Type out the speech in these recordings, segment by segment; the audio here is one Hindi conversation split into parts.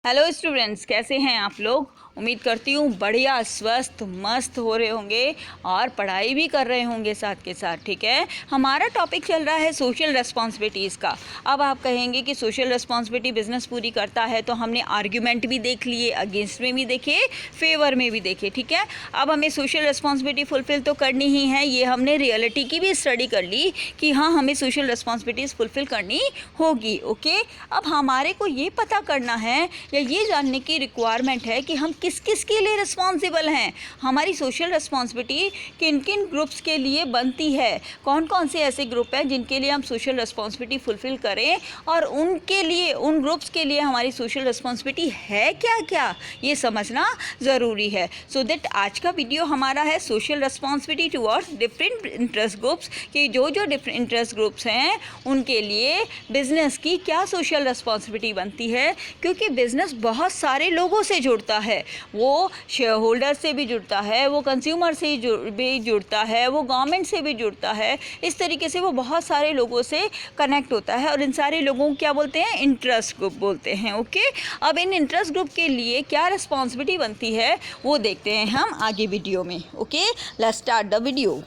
हेलो स्टूडेंट्स, कैसे हैं आप लोग। उम्मीद करती हूँ बढ़िया स्वस्थ मस्त हो रहे होंगे और पढ़ाई भी कर रहे होंगे साथ के साथ। ठीक है, हमारा टॉपिक चल रहा है सोशल रिस्पॉन्सिबिलिटीज़ का। अब आप कहेंगे कि सोशल रिस्पॉन्सिबिलिटी बिजनेस पूरी करता है, तो हमने आर्ग्यूमेंट भी देख लिए, अगेंस्ट में भी देखे, फेवर में भी देखे। ठीक है, अब हमें सोशल रिस्पॉन्सिबिलिटी फुलफ़िल तो करनी ही है। ये हमने रियलिटी की भी स्टडी कर ली कि हाँ, हमें सोशल रिस्पॉन्सिबिलिटीज़ फुलफ़िल करनी होगी। ओके, अब हमारे को ये पता करना है या ये जानने की रिक्वायरमेंट है कि हम किस किस के लिए रिस्पॉन्सिबल हैं। हमारी सोशल रिस्पॉन्सिबिलिटी किन किन ग्रुप्स के लिए बनती है, कौन कौन से ऐसे ग्रुप हैं जिनके लिए हम सोशल रिस्पॉन्सिबिलिटी फुलफ़िल करें, और उनके लिए, उन ग्रुप्स के लिए हमारी सोशल रिस्पॉन्सिबिलिटी है क्या क्या, ये समझना ज़रूरी है। सो दैट आज का वीडियो हमारा है social responsibility towards different interest groups, कि जो जो डिफरेंट इंटरेस्ट ग्रुप्स हैं उनके लिए बिज़नेस की क्या सोशल रिस्पॉन्सिबिलिटी बनती है। क्योंकि बिज़नेस बहुत सारे लोगों से जुड़ता है, वो शेयर होल्डर से भी जुड़ता है, वो कंज्यूमर से भी जुड़ता है, वो गवर्नमेंट से भी जुड़ता है। इस तरीके से वो बहुत सारे लोगों से कनेक्ट होता है, और इन सारे लोगों को क्या बोलते हैं, इंटरेस्ट ग्रुप बोलते हैं। ओके, अब इन इंटरेस्ट ग्रुप के लिए क्या रिस्पॉन्सिबिलिटी बनती है वो देखते हैं हम आगे वीडियो में। Okay, let's start the video.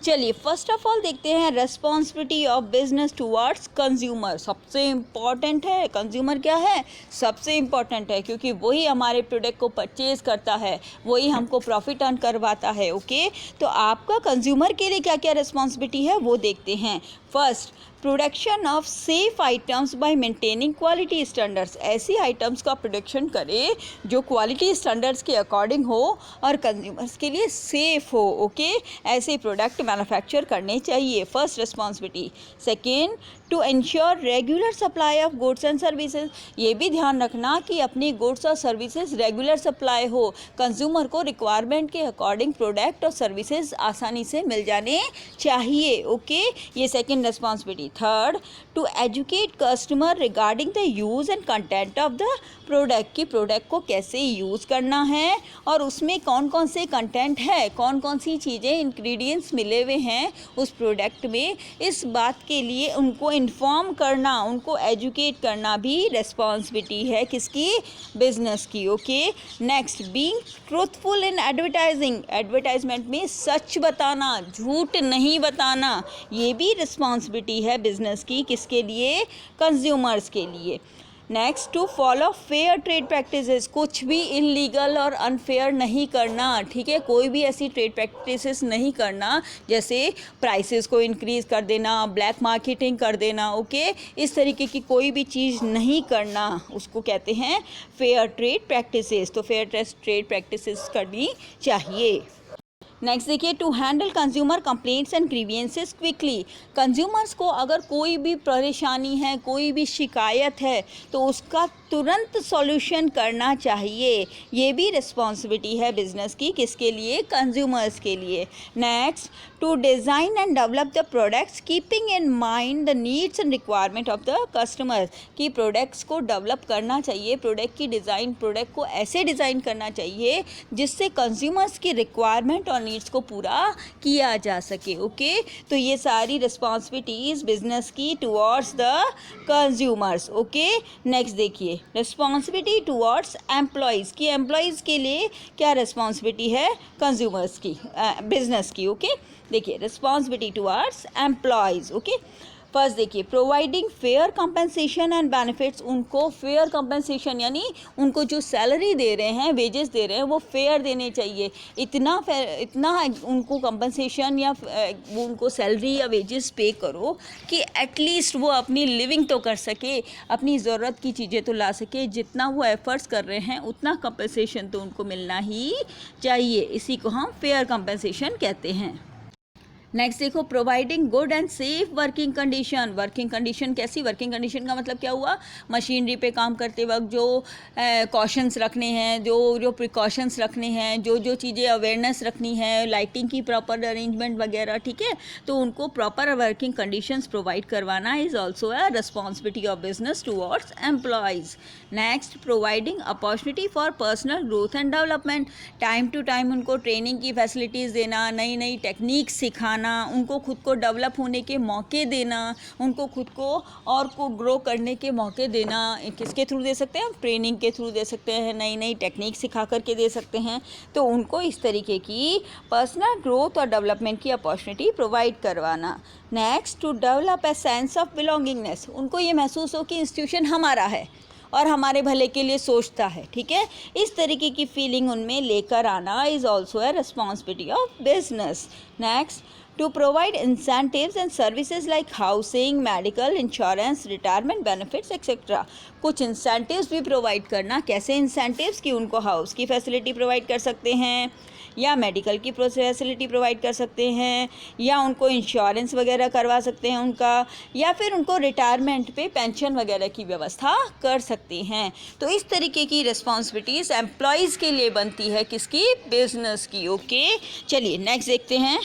चलिए, फर्स्ट ऑफ ऑल देखते हैं responsibility of business towards consumer. सबसे इम्पॉर्टेंट है, कंज्यूमर क्या है, सबसे इम्पॉर्टेंट है, क्योंकि वही हमारे प्रोडक्ट को परचेज़ करता है, वही हमको प्रॉफिट अर्न करवाता है। ओके, तो आपका कंज्यूमर के लिए क्या क्या रिस्पॉन्सिबिलिटी है वो देखते हैं। First, production of safe items bye maintaining quality standards. ऐसी आइटम्स का प्रोडक्शन करें जो क्वालिटी स्टैंडर्ड्स के अकॉर्डिंग हो और कंज्यूमर्स के लिए सेफ़ हो। ओके, ऐसे प्रोडक्ट मैन्युफैक्चर करने चाहिए, first responsibility. Second, to ensure regular supply of goods and services. ये भी ध्यान रखना कि अपनी गुड्स और सर्विसेज रेगुलर सप्लाई हो, कंज्यूमर को रिक्वायरमेंट के अकॉर्डिंग प्रोडक्ट और सर्विसेज आसानी से मिल जाने चाहिए। ओके, ये second responsibility. Third, to educate customer regarding the use and content of the product, की प्रोडक्ट को कैसे यूज़ करना है और उसमें कौन कौन से कंटेंट है, कौन कौन सी चीज़ें, इंग्रेडिएंट्स मिले हुए हैं उस प्रोडक्ट में, इस बात के लिए उनको इन्फॉर्म करना, उनको एजुकेट करना भी रिस्पॉन्सिबिलिटी है किसकी, बिजनेस की। Okay, next, being truthful in advertising. Advertisement में सच बताना, झूठ नहीं बताना, ये भी रिस्पॉन्सिबिलिटी है बिजनेस की, किसके लिए, कंज्यूमर्स के लिए। Next, to follow fair trade practices. कुछ भी इलीगल और अनफेयर नहीं करना। ठीक है, कोई भी ऐसी ट्रेड प्रैक्टिसेस नहीं करना जैसे प्राइसेस को इंक्रीज़ कर देना, ब्लैक मार्केटिंग कर देना। ओके, इस तरीके की कोई भी चीज़ नहीं करना, उसको कहते हैं फेयर ट्रेड प्रैक्टिसेस। तो फेयर ट्रेड प्रैक्टिसेस करनी चाहिए। नेक्स्ट देखिए, to handle consumer complaints and grievances quickly. Consumers को अगर कोई भी परेशानी है, कोई भी शिकायत है, तो उसका तुरंत सॉल्यूशन करना चाहिए। ये भी रिस्पॉन्सिबिलिटी है बिजनेस की, किसके लिए, कंज्यूमर्स के लिए। Next, to design and develop the products keeping in mind the needs and requirement of the customers. की प्रोडक्ट्स को डेवलप करना चाहिए, प्रोडक्ट की डिज़ाइन, प्रोडक्ट को ऐसे डिज़ाइन करना चाहिए जिससे कंज्यूमर्स की रिक्वायरमेंट और नीड्स को पूरा किया जा सके। ओके, तो ये सारी रिस्पॉन्सिबिलिटीज़ बिजनेस की towards the consumers. Okay, next देखिए, रिस्पॉन्सिबिलिटी टुवर्ड्स एम्प्लॉयज़, की एम्प्लॉयज़ के लिए क्या रिस्पॉन्सिबिलिटी है, कंज्यूमर्स की, बिजनेस की। ओके, देखिए, responsibility towards employees. Okay, first देखिए, providing fair compensation and benefits. उनको फेयर कंपनसेशन, यानी उनको जो सैलरी दे रहे हैं, वेजेस दे रहे हैं, वो फेयर देने चाहिए। इतना उनको कंपनसेशन या वो उनको सैलरी या वेजेस पे करो कि एटलीस्ट वो अपनी लिविंग तो कर सके, अपनी ज़रूरत की चीज़ें तो ला सके। जितना वो एफर्ट्स कर रहे हैं उतना कंपनसेशन तो उनको मिलना ही चाहिए। इसी को हम फेयर कंपनसेशन कहते हैं। नेक्स्ट देखो, providing good and safe working condition. Working condition कैसी, वर्किंग कंडीशन का मतलब क्या हुआ, मशीनरी पे काम करते वक्त जो कॉशंस रखने हैं, जो प्रिकॉशंस रखने हैं, जो चीज़ें अवेयरनेस रखनी है, लाइटिंग की प्रॉपर अरेंजमेंट वगैरह। ठीक है, तो उनको प्रॉपर वर्किंग कंडीशंस प्रोवाइड करवाना is also a responsibility of business towards employees. Next, providing opportunity for personal growth and development. Time to time उनको ट्रेनिंग की फैसिलिटीज़ देना, नई नई टेक्निक सिखाना, कराना, उनको खुद को डेवलप होने के मौके देना, उनको खुद को और को ग्रो करने के मौके देना। किसके थ्रू दे सकते हैं हम? ट्रेनिंग के थ्रू दे सकते हैं, नई नई टेक्निक सिखा करके दे सकते हैं। तो उनको इस तरीके की पर्सनल ग्रोथ और डेवलपमेंट की अपॉर्चुनिटी प्रोवाइड करवाना। Next, to develop a sense of belongingness, उनको ये महसूस हो कि इंस्टीट्यूशन हमारा है और हमारे भले के लिए सोचता है, ठीक है। इस तरीके की फीलिंग उनमें लेकर आना is also a responsibility of business. Next, to provide incentives and services like housing, medical insurance, retirement benefits etcetera. कुछ इंसेंटिव्स भी प्रोवाइड करना। कैसे इंसेंटिव्स? कि उनको हाउस की फैसिलिटी प्रोवाइड कर सकते हैं, या मेडिकल की फैसिलिटी प्रोवाइड कर सकते हैं, या उनको इंश्योरेंस वगैरह करवा सकते हैं उनका, या फिर उनको रिटायरमेंट पे पेंशन वगैरह की व्यवस्था कर सकते हैं। तो इस तरीके की रिस्पॉन्सिबिलिटीज़ एम्प्लॉयज़ के लिए बनती है, किसकी? बिजनेस की। ओके, चलिए नेक्स्ट देखते हैं।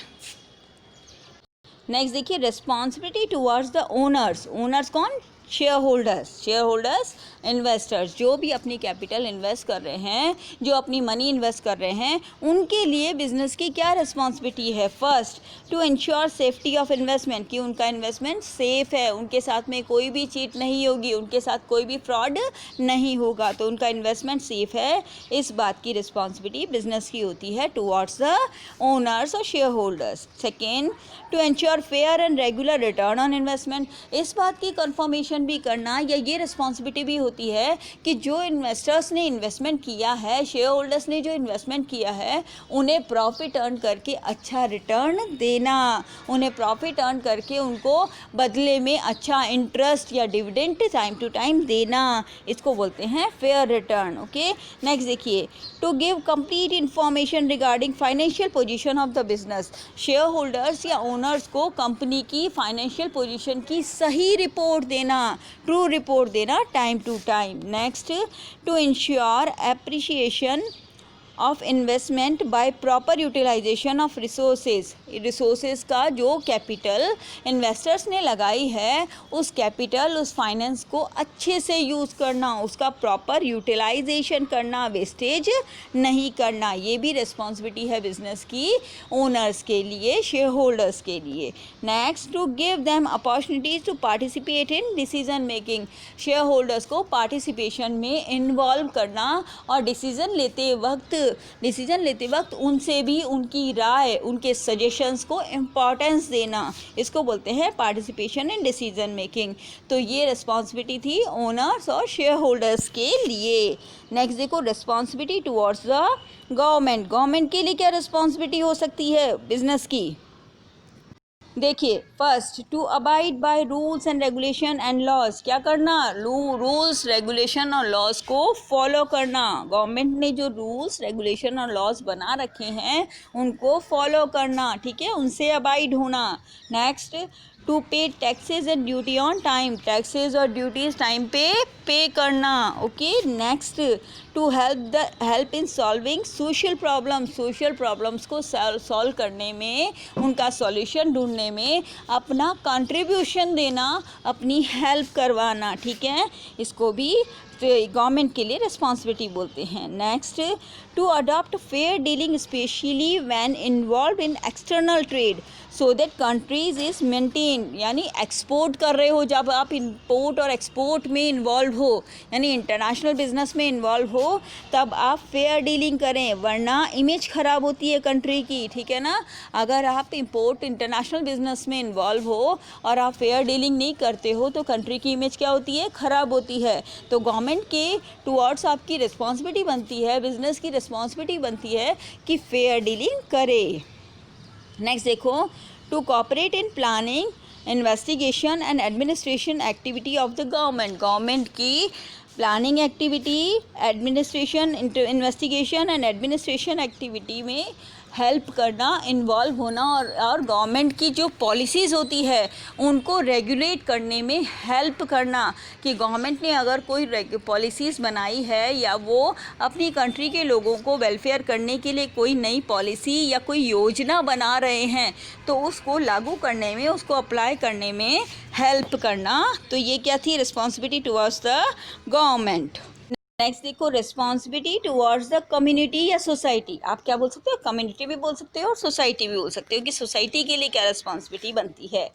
नेक्स्ट देखिए, responsibility towards the owners. Owners कौन? Share holders. Share holders investors, जो भी अपनी कैपिटल इन्वेस्ट कर रहे हैं, जो अपनी मनी इन्वेस्ट कर रहे हैं, उनके लिए बिजनेस की क्या रिस्पॉन्सिबिलिटी है? First, to ensure safety of investment, कि उनका इन्वेस्टमेंट सेफ़ है, उनके साथ में कोई भी चीट नहीं होगी, उनके साथ कोई भी फ्रॉड नहीं होगा, तो उनका इन्वेस्टमेंट सेफ़ है। इस बात की रिस्पॉन्सिबिलिटी बिजनेस की होती है टुवर्ड्स द ओनर्स और share holders. Second, to ensure fair and regular return on investment, इस बात की कंफर्मेशन भी करना या ये रिस्पॉन्सिबिलिटी भी होती है कि जो इन्वेस्टर्स ने इन्वेस्टमेंट किया है, शेयर होल्डर्स ने जो इन्वेस्टमेंट किया है, उन्हें प्रॉफिट अर्न करके अच्छा रिटर्न देना, उन्हें प्रॉफिट अर्न करके उनको बदले में अच्छा इंटरेस्ट या डिविडेंड टाइम टू टाइम देना, इसको बोलते हैं फेयर रिटर्न। ओके, नेक्स्ट देखिए, to give complete information regarding financial position of the business, share holders या ओनर्स को कंपनी की फाइनेंशियल पोजीशन की सही रिपोर्ट देना, ट्रू रिपोर्ट देना time to time. Next, to ensure appreciation of investment by proper utilisation of resources का जो कैपिटल इन्वेस्टर्स ने लगाई है, उस कैपिटल, उस फाइनेंस को अच्छे से यूज़ करना, उसका प्रॉपर यूटिलाइजेशन करना, वेस्टेज नहीं करना, ये भी रिस्पॉन्सिबिलिटी है बिजनेस की ओनर्स के लिए, शेयर होल्डर्स के लिए। Next, to give them opportunities to participate in decision making, share holders को पार्टिसिपेशन में इन्वॉल्व करना और डिसीजन लेते वक्त उनसे भी उनकी राय, उनके सजेशंस को इम्पॉर्टेंस देना, इसको बोलते हैं पार्टिसिपेशन इन डिसीजन मेकिंग। तो ये रिस्पॉन्सिबिलिटी थी ओनर्स और शेयर होल्डर्स के लिए। नेक्स्ट देखो, responsibility towards the government. Government के लिए क्या रिस्पॉन्सिबिलिटी हो सकती है बिजनेस की? देखिए, first, to abide by rules and regulation and laws, क्या करना? रूल्स, रेगुलेशन और लॉज को फॉलो करना। गवर्नमेंट ने जो रूल्स, रेगुलेशन और लॉज बना रखे हैं, उनको फॉलो करना, ठीक है, उनसे अबाइड होना। Next, to pay taxes and duty on time, taxes और ड्यूटीज़ टाइम पे करना। Okay, next, to help in solving social problems को सॉल्व करने में, उनका सॉल्यूशन ढूंढने में अपना कंट्रीब्यूशन देना, अपनी हेल्प करवाना, ठीक है, इसको भी गवर्नमेंट के लिए रिस्पॉन्सिबिलिटी बोलते हैं। Next, to adopt fair dealing specially when involve in external trade so that countries is maintain, यानी एक्सपोर्ट कर रहे हो, जब आप इंपोर्ट और एक्सपोर्ट में इन्वॉल्व हो, यानी इंटरनेशनल बिजनेस में इन्वॉल्व हो, तब आप फेयर डीलिंग करें, वरना इमेज ख़राब होती है कंट्री की, ठीक है ना। अगर आप इंटरनेशनल बिजनेस में इन्वॉल्व हो और आप फेयर डीलिंग नहीं करते हो, तो कंट्री की इमेज क्या होती है? ख़राब होती है। तो गवर्नमेंट के टुवर्ड्स आपकी रिस्पॉन्सिबिलिटी बनती है, बिजनेस की रिस्पॉन्सिबिलिटी बनती है कि फेयर डीलिंग करे। नेक्स्ट देखो, to cooperate in planning, investigation and administration activity of the government की planning activity, administration, investigation and administration activity में हेल्प करना, इन्वॉल्व होना, और गवर्नमेंट की जो पॉलिसीज़ होती है उनको रेगुलेट करने में हेल्प करना, कि गवर्नमेंट ने अगर कोई पॉलिसीज़ बनाई है या वो अपनी कंट्री के लोगों को वेलफेयर करने के लिए कोई नई पॉलिसी या कोई योजना बना रहे हैं, तो उसको लागू करने में, उसको अप्लाई करने में हेल्प करना। तो ये क्या थी? Responsibility towards the government. Next देखो, रिस्पॉन्सिबिलिटी टुवर्ड्स द कम्युनिटी या सोसाइटी। आप क्या बोल सकते हो, कम्युनिटी भी बोल सकते हो और सोसाइटी भी बोल सकते हो कि सोसाइटी के लिए क्या रिस्पॉन्सिबिलिटी बनती है।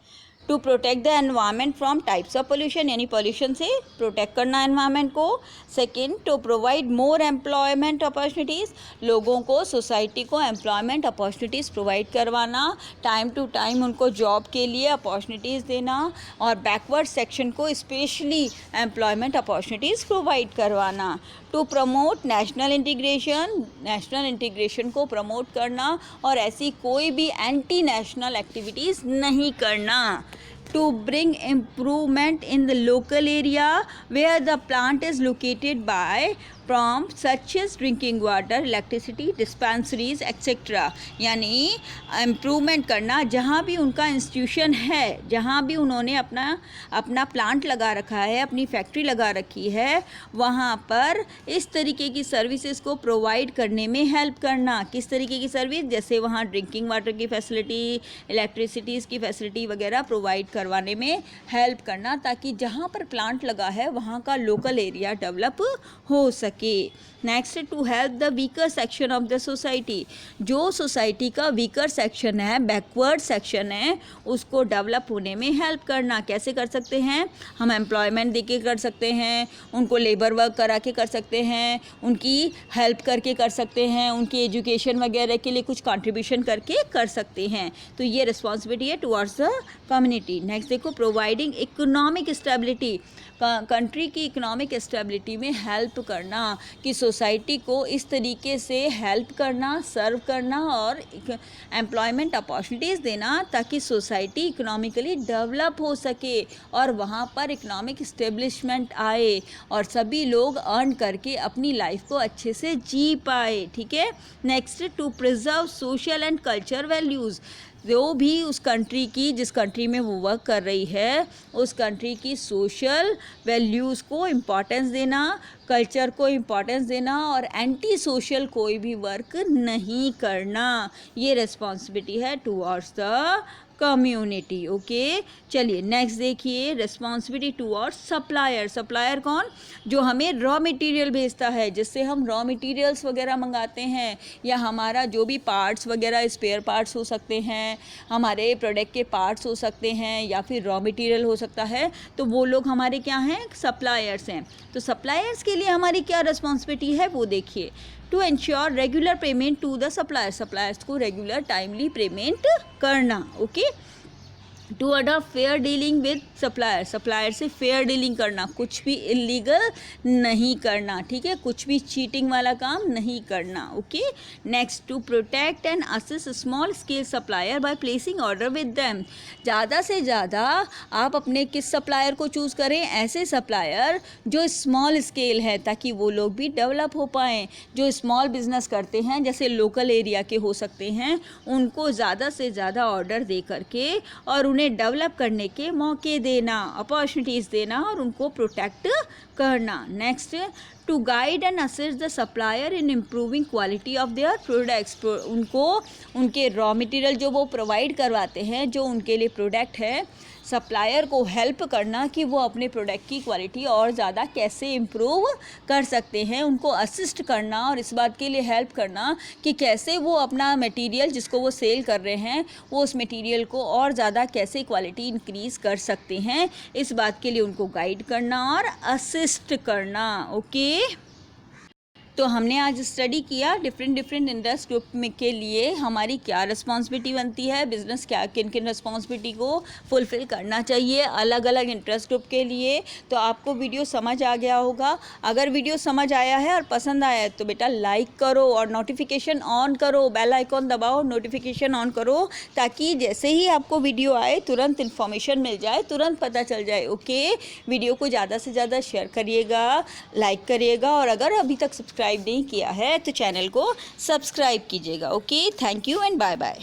To protect the environment from types of pollution, यानी पोल्यूशन से प्रोटेक्ट करना एनवायरनमेंट को। Second, to provide more employment opportunities, लोगों को, सोसाइटी को एम्प्लॉयमेंट अपॉर्चुनिटीज़ प्रोवाइड करवाना, टाइम टू टाइम उनको जॉब के लिए अपॉर्चुनिटीज़ देना, और बैकवर्ड सेक्शन को स्पेशली एम्प्लॉयमेंट अपॉर्चुनिटीज़ प्रोवाइड करवाना। To promote national integration, national integration को प्रमोट करना और ऐसी कोई भी एंटी नेशनल एक्टिविटीज़ नहीं करना। To bring improvement in the local area where the plant is located by, from such as drinking water, electricity, dispensaries etc. यानी इम्प्रूवमेंट करना जहाँ भी उनका इंस्टीट्यूशन है, जहाँ भी उन्होंने अपना प्लांट लगा रखा है, अपनी फैक्ट्री लगा रखी है, वहाँ पर इस तरीके की सर्विसेज को प्रोवाइड करने में हेल्प करना। किस तरीके की सर्विस, जैसे वहाँ ड्रिंकिंग वाटर की फैसिलिटी, इलेक्ट्रिसिटीज़ की फैसिलिटी वगैरह प्रोवाइड करवाने में हेल्प करना, ताकि जहाँ पर प्लांट लगा है वहाँ का लोकल एरिया डेवलप हो सके। Next, to help the weaker section of the society, जो सोसाइटी का वीकर सेक्शन है, बैकवर्ड सेक्शन है, उसको डेवलप होने में हेल्प करना। कैसे कर सकते हैं हम, एम्प्लॉयमेंट दे के कर सकते हैं, उनको लेबर वर्क करा के कर सकते हैं, उनकी हेल्प करके कर सकते हैं, उनकी एजुकेशन वगैरह के लिए कुछ कंट्रीब्यूशन करके कर सकते हैं। तो ये रिस्पॉन्सिबिलिटी है टुवर्ड्स द कम्युनिटी। नेक्स्ट देखो, प्रोवाइडिंग इकोनॉमिक स्टेबिलिटी, कंट्री की इकोनॉमिक स्टेबिलिटी में हेल्प करना, कि सोसाइटी को इस तरीके से हेल्प करना, सर्व करना और एम्प्लॉयमेंट अपॉर्चुनिटीज़ देना, ताकि सोसाइटी इकोनॉमिकली डेवलप हो सके और वहाँ पर इकोनॉमिक स्टेब्लिशमेंट आए और सभी लोग अर्न करके अपनी लाइफ को अच्छे से जी पाए। ठीक है। Next, to preserve social and culture values, जो भी उस कंट्री की, जिस कंट्री में वो वर्क कर रही है, उस कंट्री की सोशल वैल्यूज़ को इम्पोर्टेंस देना, कल्चर को इम्पोर्टेंस देना और एंटी सोशल कोई भी वर्क नहीं करना। ये रिस्पॉन्सिबिलिटी है टुवर्ड्स द कम्युनिटी। ओके, चलिए नेक्स्ट देखिए, रिस्पॉन्सिबिलिटी टुवर्ड्स सप्लायर। सप्लायर कौन, जो हमें रॉ मटेरियल भेजता है, जिससे हम रॉ मटेरियल्स वगैरह मंगाते हैं, या हमारा जो भी पार्ट्स वगैरह, स्पेयर पार्ट्स हो सकते हैं, हमारे प्रोडक्ट के पार्ट्स हो सकते हैं, या फिर रॉ मटेरियल हो सकता है, तो वो लोग हमारे क्या हैं, सप्लायर्स हैं। तो सप्लायर्स के लिए हमारी क्या रिस्पॉन्सिबिलिटी है वो देखिए। To ensure regular payment to the supplier, suppliers को रेगुलर टाइमली पेमेंट करना। Okay. To adopt fair dealing with supplier, supplier से फेयर डीलिंग करना, कुछ भी इलीगल नहीं करना। ठीक है, कुछ भी चीटिंग वाला काम नहीं करना। Okay. Next, to protect and assist small scale supplier by placing order with them, ज़्यादा से ज़्यादा आप अपने किस सप्लायर को चूज़ करें, ऐसे सप्लायर जो स्मॉल स्केल है, ताकि वो लोग भी डेवलप हो पाएँ। जो स्मॉल बिजनेस करते हैं, जैसे लोकल एरिया के हो सकते हैं, उनको ज़्यादा से ज़्यादा ऑर्डर दे करके और उन्हें डेवलप करने के मौके देना, अपॉर्चुनिटीज़ देना और उनको प्रोटेक्ट करना। Next, to guide and assist the supplier in improving quality of their products, उनको उनके रॉ मटेरियल जो वो प्रोवाइड करवाते हैं, जो उनके लिए प्रोडक्ट है, सप्लायर को हेल्प करना कि वो अपने प्रोडक्ट की क्वालिटी और ज़्यादा कैसे इम्प्रूव कर सकते हैं, उनको असिस्ट करना और इस बात के लिए हेल्प करना कि कैसे वो अपना मटेरियल जिसको वो सेल कर रहे हैं, वो उस मटेरियल को और ज़्यादा कैसे क्वालिटी इंक्रीज़ कर सकते हैं, इस बात के लिए उनको गाइड करना और असिस्ट करना। ओके। तो हमने आज स्टडी किया डिफरेंट इंटरेस्ट ग्रुप में के लिए हमारी क्या रिस्पॉन्सिबिलिटी बनती है, बिजनेस क्या किन किन रिस्पॉन्सिबिलिटी को फुलफ़िल करना चाहिए अलग अलग इंटरेस्ट ग्रुप के लिए। तो आपको वीडियो समझ आ गया होगा। अगर वीडियो समझ आया है और पसंद आया है तो बेटा लाइक करो और नोटिफिकेशन ऑन करो, बेल आइकॉन दबाओ, नोटिफिकेशन ऑन करो, ताकि जैसे ही आपको वीडियो आए तुरंत इन्फॉर्मेशन मिल जाए, तुरंत पता चल जाए। ओके, वीडियो को ज़्यादा से ज़्यादा शेयर करिएगा, लाइक करिएगा और अगर अभी तक सब्सक्राइब नहीं किया है तो चैनल को सब्सक्राइब कीजिएगा। Okay, thank you and bye bye.